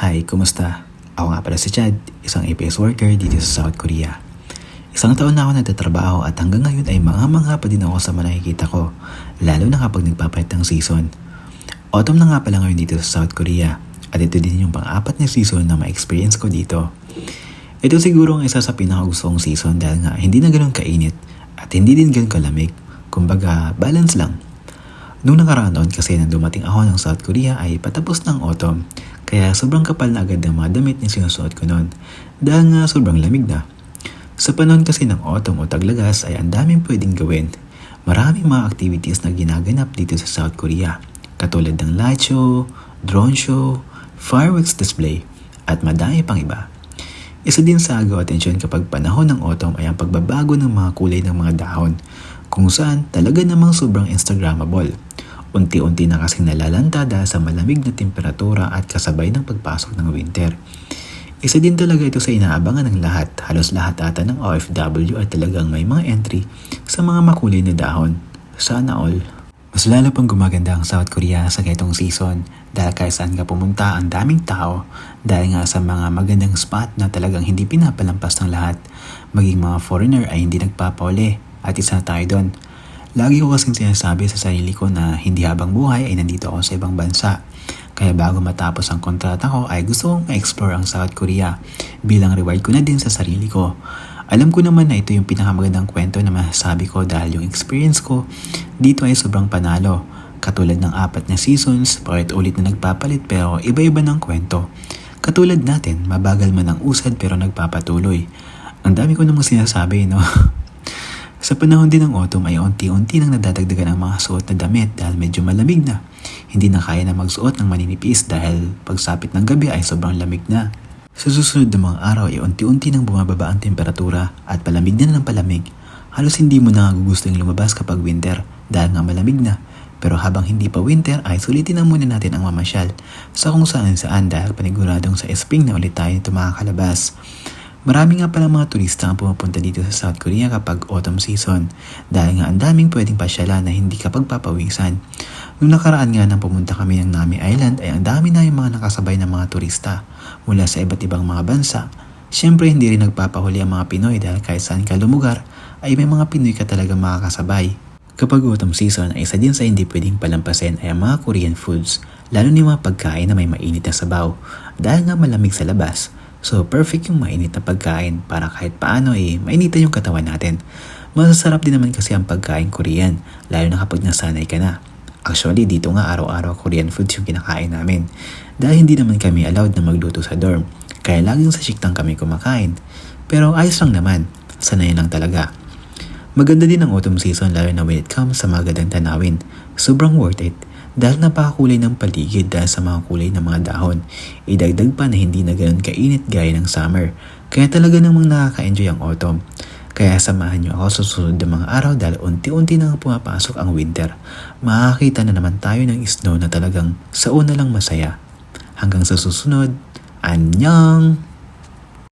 Hi, kumusta? Ako nga pala si Chad, isang APS worker dito sa South Korea. Isang taon na ako nagtatrabaho at hanggang ngayon ay manga-manga pa din ako sa mga nakikita ko, lalo na kapag nagpapalit ng season. Autumn na nga pala ngayon dito sa South Korea at ito din yung pang-apat na season na ma-experience ko dito. Ito siguro ang isa sa pinakagusto kong season dahil nga hindi na ganun kainit at hindi din ganun kalamig. Kumbaga, balance lang. Nung nakaraan taon kasi nang dumating ako ng South Korea ay patapos ng autumn, kaya sobrang kapal na agad ng mga damit na sinusuot ko noon dahil nga sobrang lamig na. Sa panahon kasi ng autumn o taglagas ay ang daming pwedeng gawin. Maraming mga activities na ginaganap dito sa South Korea, katulad ng light show, drone show, fireworks display, at madami pang iba. Isa din sa agaw atensyon kapag panahon ng autumn ay ang pagbabago ng mga kulay ng mga dahon, kung saan talaga namang sobrang Instagrammable. Unti-unti na kasing nalalanta dahil sa malamig na temperatura at kasabay ng pagpasok ng winter. Isa din talaga ito sa inaabangan ng lahat. Halos lahat ata ng OFW ay talagang may mga entry sa mga makulay na dahon. Sana all. Mas lalo pang gumaganda ang South Korea sa ganitong season dahil kahit saan ka pumunta ang daming tao dahil nga sa mga magandang spot na talagang hindi pinapalampas ng lahat. Maging mga foreigner ay hindi nagpapauli at isa tayo doon. Lagi ko kasing sinasabi sa sarili ko na hindi habang buhay ay nandito ako sa ibang bansa. Kaya bago matapos ang kontrata ko ay gusto kong ma-explore ang South Korea bilang reward ko na din sa sarili ko. Alam ko naman na ito yung pinakamagandang kwento na masasabi ko dahil yung experience ko dito ay sobrang panalo. Katulad ng 4 na seasons, paulit-ulit na nagpapalit pero iba-iba ng kwento. Katulad natin, mabagal man ang usad pero nagpapatuloy. Ang dami ko namang sinasabi, no? Sa panahon din ng autumn ay unti-unti nang nadadagdagan ang mga suot na damit dahil medyo malamig na. Hindi na kaya na magsuot ng maninipis dahil pagsapit ng gabi ay sobrang lamig na. Sa susunod na mga araw ay unti-unti nang bumababa ang temperatura at palamig na ng palamig. Halos hindi mo na gusto yung lumabas kapag winter dahil nga malamig na. Pero habang hindi pa winter ay sulitin na muna natin ang mamasyal sa kung saan dahil paniguradong sa spring na ulit tayo nito makakalabas. Marami nga pala mga turista ang pumapunta dito sa South Korea kapag autumn season dahil nga ang daming pwedeng pasyalan na hindi ka pagpapawisan. Nung nakaraan nga nang pumunta kami ng Nami Island ay ang dami na yung mga nakasabay ng mga turista mula sa iba't ibang mga bansa. Siyempre hindi rin nagpapahuli ang mga Pinoy dahil kahit saan ka lumugar ay may mga Pinoy ka talaga makakasabay. Kapag autumn season ay isa din sa hindi pwedeng palampasin ay ang mga Korean foods, lalo ni mga pagkain na may mainit na sabaw dahil nga malamig sa labas. So perfect yung mainit na pagkain para kahit paano mainitan yung katawan natin. Masasarap din naman kasi ang pagkain Korean, lalo na kapag nasanay ka na. Actually dito nga araw-araw Korean foods yung kinakain namin. Dahil hindi naman kami allowed na magluto sa dorm, kaya laging sa shiktang kami kumakain. Pero ayos lang naman, sanayan lang talaga. Maganda din ang autumn season lalo na when it comes sa magandang tanawin. Sobrang worth it. Dahil napakakulay ng paligid dahil sa mga kulay ng mga dahon. Idagdag pa na hindi na ganoon kainit gaya ng summer. Kaya talaga namang nakaka-enjoy ang autumn. Kaya samahan niyo ako sa susunod na mga araw dahil unti-unti na pumapasok ang winter. Makakita na naman tayo ng snow na talagang sa una lang masaya. Hanggang sa susunod, annyeong!